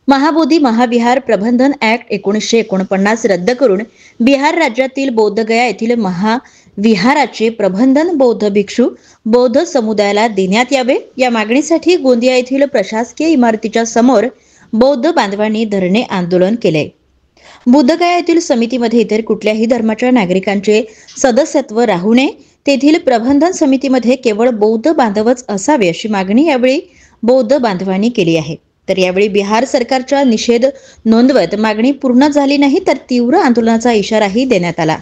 महाबोधी महाविहार प्रबंधन ऍक्ट 1949 रद्द करून बिहार राज्यातील बोधगया येथील महाविहाराचे प्रबंधन बौद्ध भिक्षू बौद्ध समुदायाला देण्यात यावे या मागणीसाठी गोंदिया येथील प्रशासकीय इमारतीच्या समोर बौद्ध बांधवांनी धरणे आंदोलन केले। बोधगया येथील समितीमध्ये इतर कुठल्याही धर्माच्या नागरिकांचे सदस्यत्व राहू नये, तेथील प्रबंधन समितीमध्ये केवळ बौद्ध बांधवच असावे अशी मागणी यावेळी बौद्ध बांधवांनी केली आहे। तर यावेळी बिहार सरकारचा निषेध नोंदवत मागणी पूर्ण झाली नाही तर तीव्र आंदोलनाचा इशाराही देण्यात आला।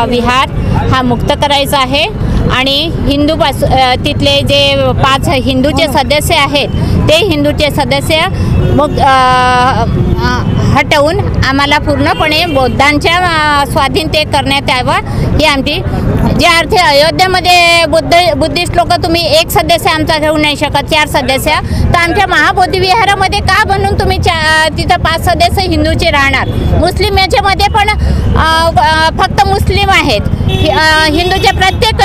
विहार हा मुक्त करायचा आहे आणि हिंदू तिथले जे 5 हिंदूचे सदस्य आहेत ते हिंदूचे सदस्य मग हटवून आम्हाला पूर्णपणे बौद्धांच्या स्वाधीन ते करण्यात यावं ही आमची जे अर्थ। अयोध्येमध्ये बुद्धिस्ट लोक तुम्ही एक सदस्य आमचा घेऊ नाही शकत, 4 सदस्य, तर आमच्या महाबोधी विहारामध्ये का बनवून तुम्ही तिथं 5 सदस्य हिंदूचे राहणार? मुस्लिम याच्यामध्ये पण फक्त मुस्लिम आहेत। हिंदूच्या प्रत्येक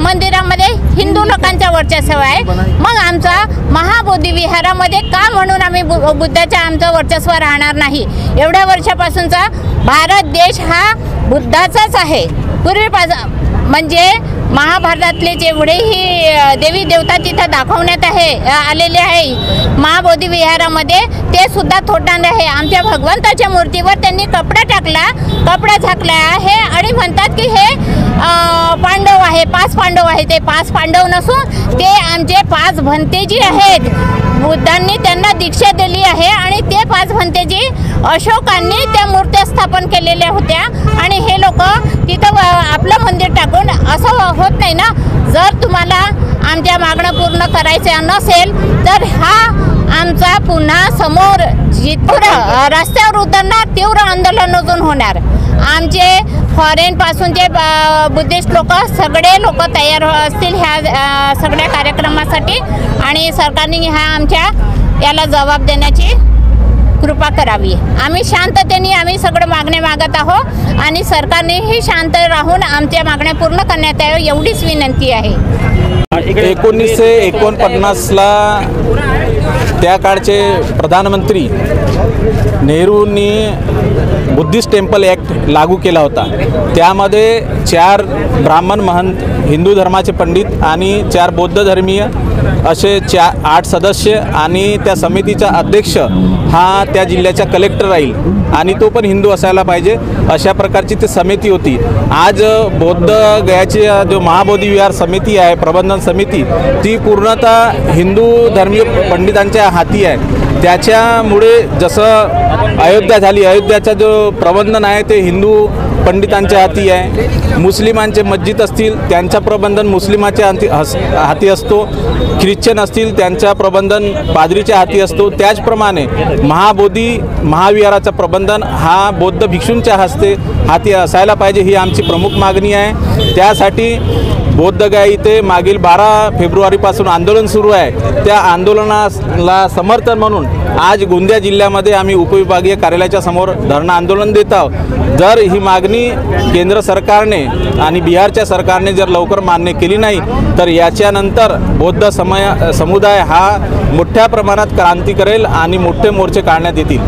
मंदिरामध्ये हिंदू लोकांचा वर्चस्व आहे, मग आमचा महाबोधी विहारामध्ये का म्हणून आम्ही बुद्धाच्या आमचं वर्चस्व राहणार नाही? एवढ्या वर्षापासूनचा भारत देश हा बुद्धाचाच आहे। पूर्वीपासून म्हणजे महाभारतातले जेवढेही देवी देवता तिथं दाखवण्यात आलेले आहे महाबोधी विहारामध्ये ते सुद्धा थोटांड आहे। आमच्या भगवंताच्या मूर्तीवर त्यांनी कपडा झाकला आहे आणि म्हणतात की हे पांडव आहे, 5 पांडव आहे। ते 5 पांडव नसून ते आमचे 5 भंतेजी आहेत। बुद्धांनी त्यांना दीक्षा दिली आहे आणि ते 5 भंतेजी अशोकांनी त्या मूर्त्या स्थापन केलेल्या होत्या आणि हे लोक तिथं आपलं मंदिर टाकून असं होत नाही ना। जर तुम्हाला आमच्या मागण्या पूर्ण करायच्या नसेल तर हा आमचा पुन्हा समोर रस्त्यावर उतरणार, तीव्र आंदोलन अजून होणार। आमचे फॉरेन पासून जे बुद्धिस्ट लोक सगळे लोक तयार असतील ह्या सगळ्या कार्यक्रमासाठी आणि सरकारने हा आमच्या याला जबाब देण्याची कृपा करावी। आम्ही शांततेने आम्ही सगळं मागण्या मागत आहोत आणि सरकारनेही शांत राहून आमच्या मागण्या पूर्ण करण्यात याव्या एवढीच विनंती आहे। 1949 ला त्या काळचे प्रधानमंत्री नेहरूंनी बुद्धिस्ट टेम्पल ॲक्ट लागू केला होता। त्यामध्ये 4 ब्राह्मण महंत, हिंदू धर्माचे पंडित आणि 4 बौद्ध धर्मीय असे 8 सदस्य आणि त्या समितीचा अध्यक्ष हा त्या जिल्ह्याचा कलेक्टर राहील आणि तो पण हिंदू असायला पाहिजे अशा प्रकारची ती समिती होती। आज बौद्ध गयाची जो महाबोधी विहार समिती आहे, प्रबंधन समिती, ती पूर्णतः हिंदू धर्मीय पंडितांच्या हाती आहे। त्याच्यामुळे जसं अयोध्या झाली, अयोध्याचा जो प्रबंधन आहे ते हिंदू पंडितांच्या हाती आहे। मुस्लिमांचे मस्जिद असतील त्यांचा प्रबंधन मुस्लिमाच्या हाती असतो, ख्रिश्चन असतील त्यांचा प्रबंधन पादरीच्या हाती असतो। त्याचप्रमाणे महाबोधी महाविहाराचा प्रबंधन हा बौद्ध भिक्षूंच्या हाती असायला पाहिजे ही आमची प्रमुख मागणी आहे। त्यासाठी बोधगया इथे मागील 12 फेब्रुवारीपासून आंदोलन सुरू आहे। त्या आंदोलनाला समर्थन म्हणून आज गोंदिया जिल्ह्यामध्ये आम्ही उपविभागीय कार्यालयाच्या समोर धरणं आंदोलन देत आहोत। जर ही मागणी केंद्र सरकारने आणि बिहारच्या सरकारने जर लवकर मान्य केली नाही तर याच्यानंतर बौद्ध समुदाय हा मोठ्या प्रमाणात क्रांती करेल आणि मोठे मोर्चे काढण्यात येतील।